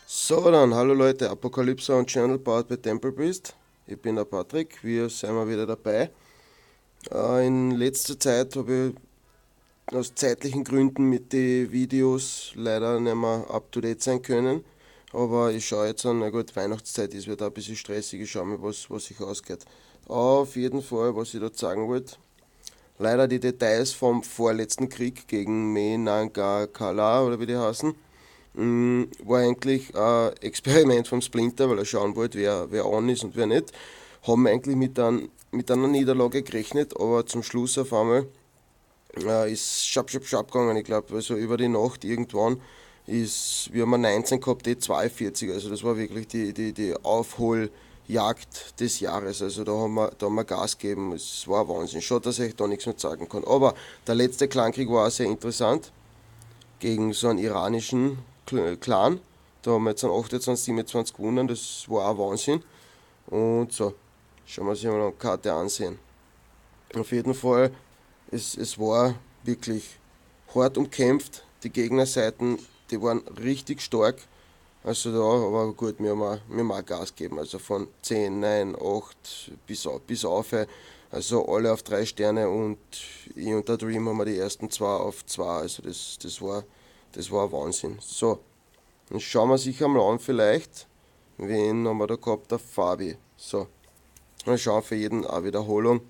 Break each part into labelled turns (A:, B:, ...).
A: So, dann, hallo Leute, Apokalypse und Channel powered by Temple Priest. Ich bin der Patrick, wir sind mal wieder dabei. In letzter Zeit habe ich aus zeitlichen Gründen mit den Videos leider nicht mehr up to date sein können. Aber ich schaue jetzt an, na gut, Weihnachtszeit ist wieder ein bisschen stressig, ich schaue mal, was sich ausgeht. Auf jeden Fall, was ich dort sagen wollte, leider die Details vom vorletzten Krieg gegen Menangakala oder wie die heißen. War eigentlich ein Experiment vom Splinter, weil er schauen wollte, wer on ist und wer nicht. Haben eigentlich mit einer Niederlage gerechnet, aber zum Schluss auf einmal ist schap gegangen. Ich glaube, also über die Nacht irgendwann wir haben 19 gehabt, die 42. Also das war wirklich die Aufholjagd des Jahres. Also da haben wir Gas gegeben. Es war Wahnsinn. Schon, dass ich da nichts mehr sagen kann. Aber der letzte Clankrieg war auch sehr interessant gegen so einen iranischen Clan. Da haben wir jetzt an 28, 27 gewonnen, das war auch Wahnsinn. Und so, schauen wir uns mal eine Karte ansehen. Auf jeden Fall, es war wirklich hart umkämpft. Die Gegnerseiten, die waren richtig stark. Also da, aber gut, wir haben auch Gas gegeben. Also von 10, 9, 8 bis auf. Also alle auf 3 Sterne und ich und der Dream haben wir die ersten 2 auf 2. Also das war Wahnsinn. So, dann schauen wir sicher mal an vielleicht. Wen haben wir da gehabt? Der Fabi. So, dann schauen wir für jeden eine Wiederholung.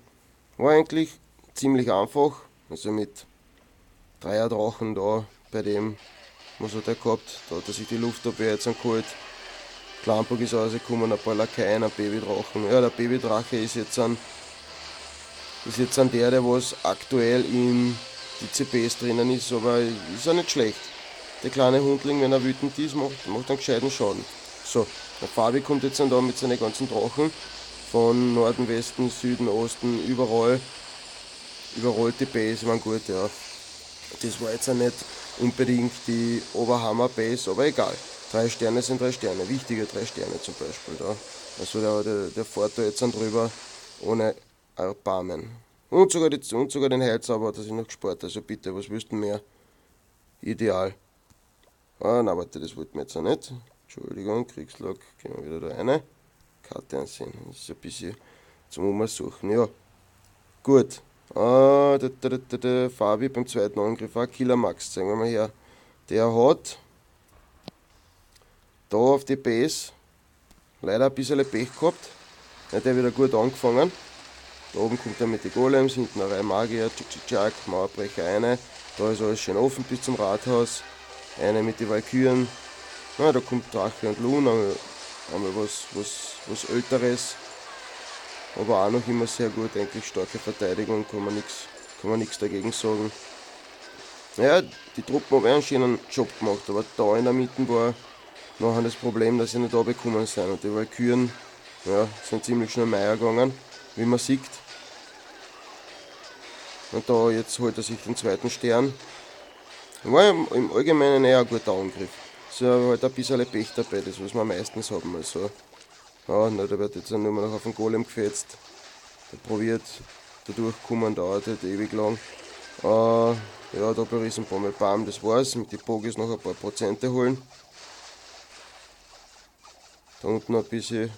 A: War eigentlich ziemlich einfach. Also mit Drachen da bei dem, was hat er gehabt? Da hat er sich die Luftabwehr jetzt geholt. Klamburg ist rausgekommen, ein paar Lakaien, ein Babydrachen. Ja, der Babydrache ist jetzt an der was aktuell in die CPs drinnen ist, aber ist ja nicht schlecht. Der kleine Hundling, wenn er wütend ist, macht einen gescheiten Schaden. So, der Fabi kommt jetzt dann da mit seinen ganzen Drachen von Norden, Westen, Süden, Osten, überall die Base, waren gut, ja. Das war jetzt auch nicht unbedingt die Oberhammer-Base, aber egal. 3 Sterne sind 3 Sterne, wichtige 3 Sterne zum Beispiel da. Also der fährt da jetzt dann drüber ohne Erbarmen. Und sogar den Heilzauber hat er sich noch gespart, also bitte, was willst du mehr? Ideal. Ah, na warte, das wollten wir jetzt auch nicht. Entschuldigung, Kriegslog, gehen wir wieder da rein. Karte ansehen, das ist ein bisschen zum Umsuchen. Ja, gut. Der Fabi beim zweiten Angriff auch Killer Max, zeigen wir mal her. Der hat da auf die Base leider ein bisschen Pech gehabt. Ja, der hat wieder gut angefangen. Da oben kommt er mit den Golems, hinten eine Reihe Magier, tschak, Mauerbrecher eine. Da ist alles schön offen bis zum Rathaus. Eine mit den Valkyren. Ja, da kommt Drache und Loon, einmal was Älteres. Aber auch noch immer sehr gut, eigentlich starke Verteidigung, kann man nichts dagegen sagen. Ja, die Truppen haben einen schönen Job gemacht, aber da in der Mitte war nachher das Problem, dass sie nicht runtergekommen sind. Und die Valkyren, ja, sind ziemlich schnell Meier gegangen, wie man sieht. Und da jetzt holt er sich den zweiten Stern. War im Allgemeinen eher ein guter Angriff. So halt ein bisschen Pech dabei, das was wir meistens haben. Also, ja, na, da wird jetzt nur noch auf den Golem gefetzt. Der probiert da durchkommen, dauert halt ewig lang. Ja, Doppelriss und Bommelbam, das war's. Mit den Bogies noch ein paar Prozente holen. Da unten ein bisschen.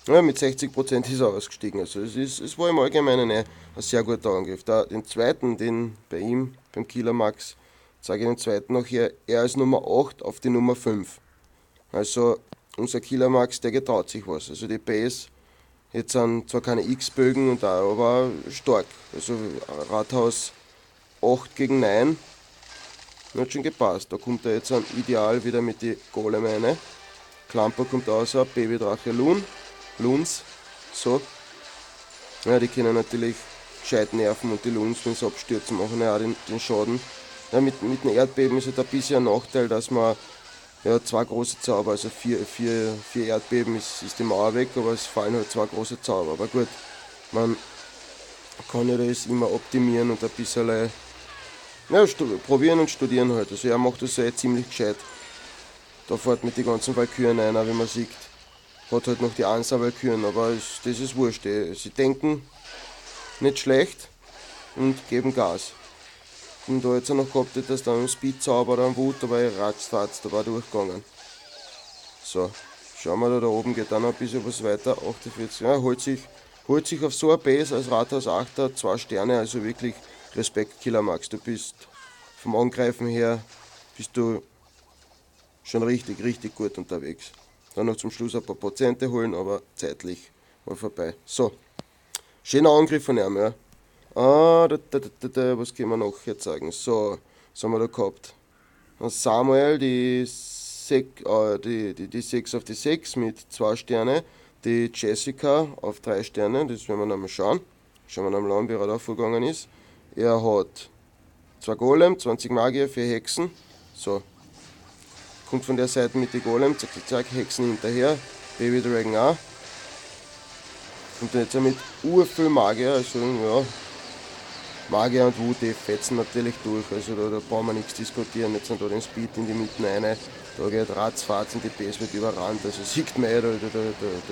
A: Ja, mit 60% ist er ausgestiegen. Also es war im Allgemeinen ein sehr guter Angriff. Den zweiten, den bei ihm, beim Killer Max, sage ich den zweiten nachher, er ist Nummer 8 auf die Nummer 5. Also unser Killer Max, der getraut sich was. Also die Base, jetzt sind zwar keine X-Bögen und auch, aber stark. Also Rathaus 8 gegen 9, hat schon gepasst. Da kommt er jetzt an ideal wieder mit die Golem rein. Klamper kommt raus, Babydrache Loons, so. Ja, die können natürlich gescheit nerven und die Loons, wenn sie abstürzen, machen ja auch den Schaden. Ja, mit dem Erdbeben ist halt ein bisschen ein Nachteil, dass man ja, 2 große Zauber, also vier Erdbeben ist die Mauer weg, aber es fallen halt 2 große Zauber. Aber gut, man kann ja das immer optimieren und ein bisschen ja, probieren und studieren halt. Also er macht das ja ziemlich gescheit. Da fährt mit den ganzen Valkyren einer, wie man sieht. Hat halt noch die Ansa-Valkyren, aber das ist wurscht. Sie denken nicht schlecht und geben Gas. Und da jetzt noch gehabt, dass dann ein Speed-Zauber oder ein Wut, aber ratzfatz, da war durchgegangen. So, schauen wir da oben, geht dann noch ein bisschen was weiter. 48, ja, holt sich auf so ein Base als Rathaus 8er 2 Sterne, also wirklich Respekt, Killer Max. Du bist vom Angreifen her, bist du schon richtig gut unterwegs. Dann noch zum Schluss ein paar Prozente holen, aber zeitlich mal vorbei. So, schöner Angriff von ihm, ja. Was können wir noch jetzt sagen? So, was haben wir da gehabt? Dann Samuel, die 6 auf die 6 mit 2 Sterne. Die Jessica auf 3 Sterne, das werden wir nochmal schauen. Schauen wir nochmal an, wie er da vorgegangen ist. Er hat 2 Golem, 20 Magier, 4 Hexen. So, kommt von der Seite mit den Golem, zack, Hexen hinterher. Baby Dragon auch. Und jetzt mit urviel Magier, also ja, Magier und Wut, die fetzen natürlich durch, also da brauchen wir nichts diskutieren. Jetzt sind da den Speed in die Mitte rein, da geht ratzfatz und die Base wird überrannt, also sieht man ja, da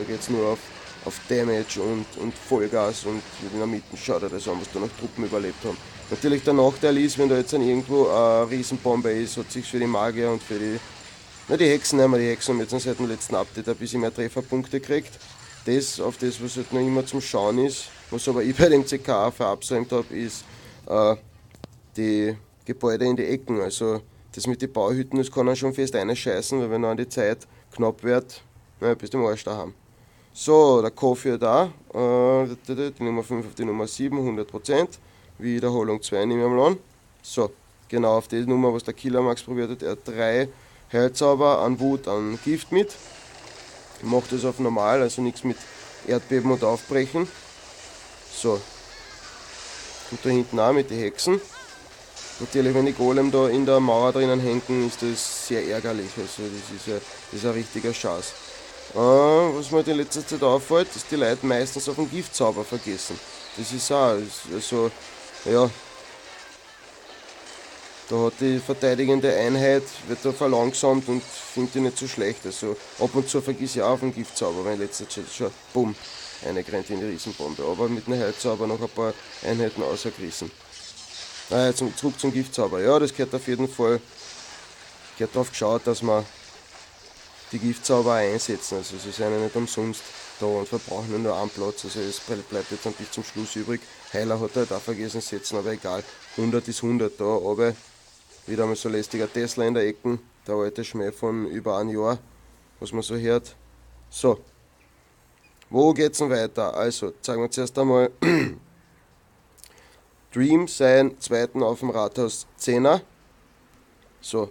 A: geht es nur auf Damage und Vollgas und in der Mitte schaut er das an, was da noch Truppen überlebt haben. Natürlich der Nachteil ist, wenn da jetzt irgendwo eine Riesenbombe ist, hat sich für die Magier und für die, die Hexen haben jetzt seit dem letzten Update ein bisschen mehr Trefferpunkte gekriegt. Auf das, was halt noch immer zum Schauen ist, was aber ich bei dem CK verabsäumt habe, ist die Gebäude in die Ecken. Also das mit den Bauhütten, das kann er schon fest einscheißen, weil wenn noch an die Zeit knapp wird, bis zum Arsch daheim. So, der Kofi da, die Nummer 5 auf die Nummer 7, 100%. Wiederholung 2 nehme ich mal an. So, genau auf die Nummer, was der Killer Max probiert hat. Er hat 3 Heilzauber an Wut, an Gift mit. Macht das auf normal, also nichts mit Erdbeben und Aufbrechen. So. Und da hinten auch mit den Hexen. Natürlich, wenn die Golem da in der Mauer drinnen hängen, ist das sehr ärgerlich. Also das ist ein richtiger Schatz. Was mir in letzter Zeit auffällt, dass die Leute meistens auf den Giftzauber vergessen. Das ist auch, also, ja. Da hat die verteidigende Einheit, wird da verlangsamt und finde ich nicht so schlecht. Also ab und zu vergesse ich auch auf den Giftzauber, weil in letzter Zeit schon, bumm, eine in die Riesenbombe. Aber mit dem Heilzauber noch ein paar Einheiten ausgerissen. Zurück zum Giftzauber. Ja, das gehört auf jeden Fall, gehört darauf geschaut, dass man die Giftzauber einsetzen. Also sie sind ja nicht umsonst da und verbrauchen nur einen Platz. Also es bleibt jetzt dann bis zum Schluss übrig. Heiler hat er halt auch vergessen zu setzen, aber egal. 100 ist 100 da, aber wieder einmal so lästiger Tesla in der Ecken. Der alte Schmäh von über ein Jahr, was man so hört. So, wo geht's denn weiter? Also, zeigen wir zuerst einmal Dream, seinen zweiten auf dem Rathaus 10er. So,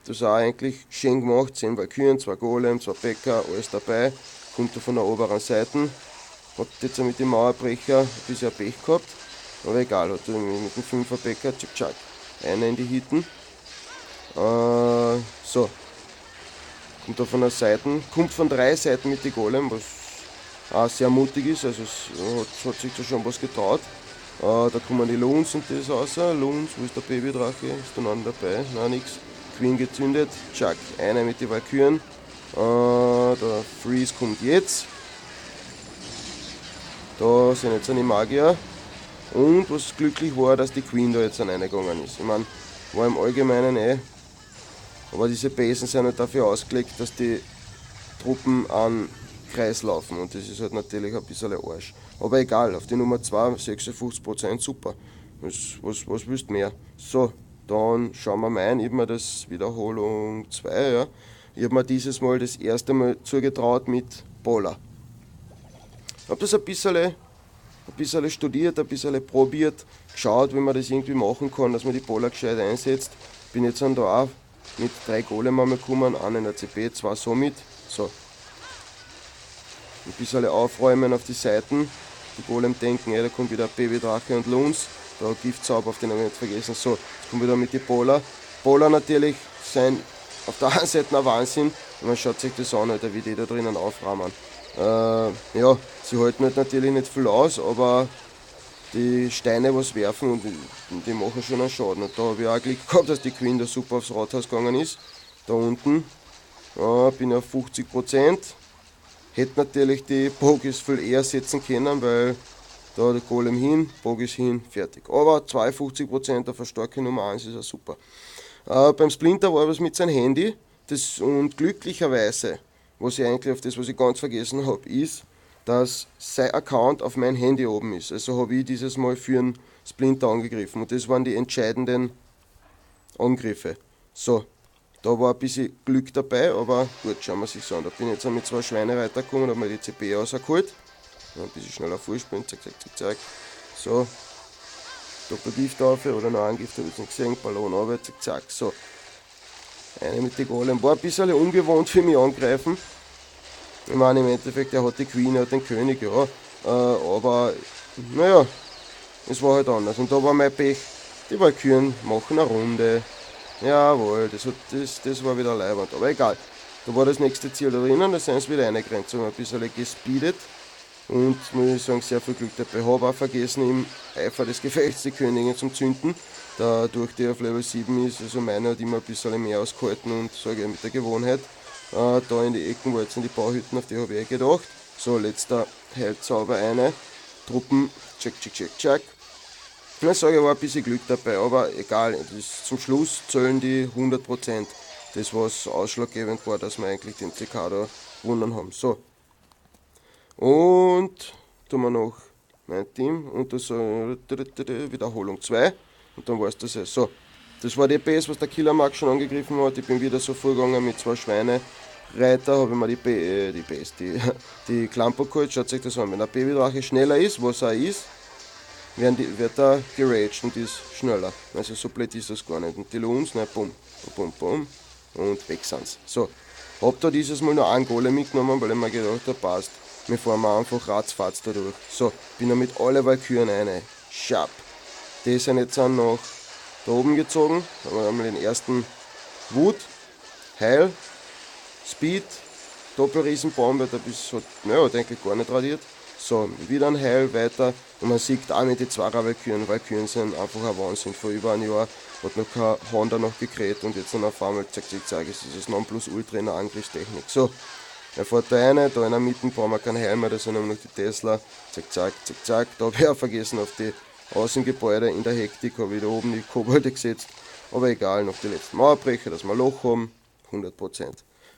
A: das ist auch eigentlich schön gemacht. 10 Valkyrien, 2 Golem, 2 Bäcker, alles dabei. Kommt er von der oberen Seite. Hat jetzt mit dem Mauerbrecher ein bisschen Pech gehabt. Aber egal, hat er mit dem 5er Bäcker, tschack, eine in die Hitten. So. Kommt da von der Seite, kommt von 3 Seiten mit den Golem, was auch sehr mutig ist, also es hat sich da schon was getraut. Da kommen die Loons und das raus. Loons, wo ist der Babydrache? Ist da noch dabei? Nein, nix. Queen gezündet, tschack, einer mit den Valkyren. Der Freeze kommt jetzt. Da sind jetzt eine Magier. Und was glücklich war, dass die Queen da jetzt reingegangen ist. Ich meine, war im Allgemeinen aber diese Basen sind halt dafür ausgelegt, dass die Truppen an Kreis laufen und das ist halt natürlich ein bisschen Arsch. Aber egal, auf die Nummer 2, 56%, super. Was willst du mehr? So, dann schauen wir mal ein. Ich habe mir das Wiederholung 2, ja. Ich habe mir dieses Mal das erste Mal zugetraut mit Polar. Ich habe das ein bisschen studiert, ein bisschen probiert, geschaut, wie man das irgendwie machen kann, dass man die Polar gescheit einsetzt. Bin jetzt dann da auch mit 3 Golem einmal gekommen, einen in der CP, 2 somit. So. Ein bisschen aufräumen auf die Seiten. Die Golem denken, da kommt wieder Babydrache und Loons. Da Giftzauber, auf den habe ich nicht vergessen. So, jetzt kommen wir wieder mit die Polar. Polar natürlich sind auf der einen Seite ein Wahnsinn. Und man schaut sich das an, Alter, wie die da drinnen aufrahmen. Ja, sie halten halt natürlich nicht viel aus, aber die Steine was werfen und die machen schon einen Schaden. Und da habe ich auch Glück gehabt, dass die Queen da super aufs Rathaus gegangen ist. Da unten bin ich auf 50%. Hätte natürlich die Bogies viel eher setzen können, weil da der Golem hin, Bogies hin, fertig. Aber 52% auf eine starke Nummer 1 ist ja super. Beim Splinter war was mit seinem Handy. Und glücklicherweise, was ich eigentlich auf das, was ich ganz vergessen habe, ist, dass sein Account auf mein Handy oben ist. Also habe ich dieses Mal für einen Splinter angegriffen. Und das waren die entscheidenden Angriffe. So, da war ein bisschen Glück dabei, aber gut, schauen wir sich an. Da bin ich jetzt mit 2 Schweinereiter gekommen, habe mir die CP rausgeholt. Ein bisschen schneller vorspielen, zack, zack, zack, zack. So, Doppelgift auf oder noch ein Gift, habe ich nicht gesehen, Ballon runter, zack, zack. So, eine mit den Golem. War ein bisschen ungewohnt für mich angreifen. Ich meine, im Endeffekt, er hat die Queen, er hat den König, ja. Aber, naja, es war halt anders. Und da war mein Pech, die Walküren machen eine Runde. Jawohl, das war wieder leibend. Aber egal, da war das nächste Ziel da drinnen, da sind sie wieder einegrenzt. So ein bisschen gespeedet. Und muss ich sagen, sehr viel Glück dabei. Habe auch vergessen, im Eifer des Gefechts die Königin zum Zünden. Dadurch, die auf Level 7 ist, also meine hat immer ein bisschen mehr ausgehalten und sage ich mit der Gewohnheit. Da in die Ecken war jetzt in die Bauhütten, auf die habe ich eh gedacht. So, letzter Heilzauber eine. Truppen, check, check, check, check. Ich sage, war ein bisschen Glück dabei, aber egal. Zum Schluss zählen die 100%. Das, was ausschlaggebend war, dass wir eigentlich den CK da gewonnen haben. So. Und tun wir noch mein Team und das Wiederholung 2 und dann war es das ja. So, das war die Base, was der Killermark schon angegriffen hat. Ich bin wieder so vorgegangen mit 2 Schweinereiter, habe ich mir die Klamper geholt. Schaut euch das an, wenn der Babydrache schneller ist, was er ist, wird er geraged und ist schneller. Also so blöd ist das gar nicht. Und die Loons, ne, bumm, bumm, bumm und weg sind's. So, hab da dieses Mal noch einen Golem mitgenommen, weil ich mir gedacht habe, passt. Wir fahren mal einfach ratzfatz da durch. So, bin da mit alle Walküren rein. Schab. Die sind jetzt auch nach da oben gezogen. Da haben wir einmal den ersten Wut, Heil, Speed, Doppelriesenbaum, weil der bis hat, naja, denke ich gar nicht radiert. So, wieder ein Heil weiter. Und man sieht auch nicht die 2er Walküren. Walküren sind einfach ein Wahnsinn. Vor über einem Jahr hat noch kein Honda noch gekräht und jetzt dann auf einmal, zack, zack, zack, ist das Nonplusultra in der Angriffstechnik. So, er fährt da rein, da in der Mitte brauchen wir keinen Helm mehr, da sind nur noch die Tesla, zack, zack, zack, zack. Da habe ich auch vergessen, auf die Außengebäude in der Hektik habe ich da oben die Kobolde gesetzt. Aber egal, noch die letzten Mauerbrecher, dass wir ein Loch haben, 100%.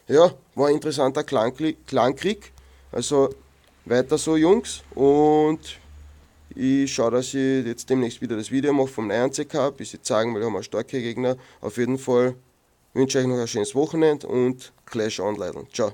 A: Ja, war ein interessanter Clankrieg, also weiter so Jungs und ich schaue, dass ich jetzt demnächst wieder das Video mache vom neuen CK, bis ich zeigen, weil wir haben einen starken Gegner. Auf jeden Fall wünsche ich euch noch ein schönes Wochenende und Clash on, Leute. Ciao.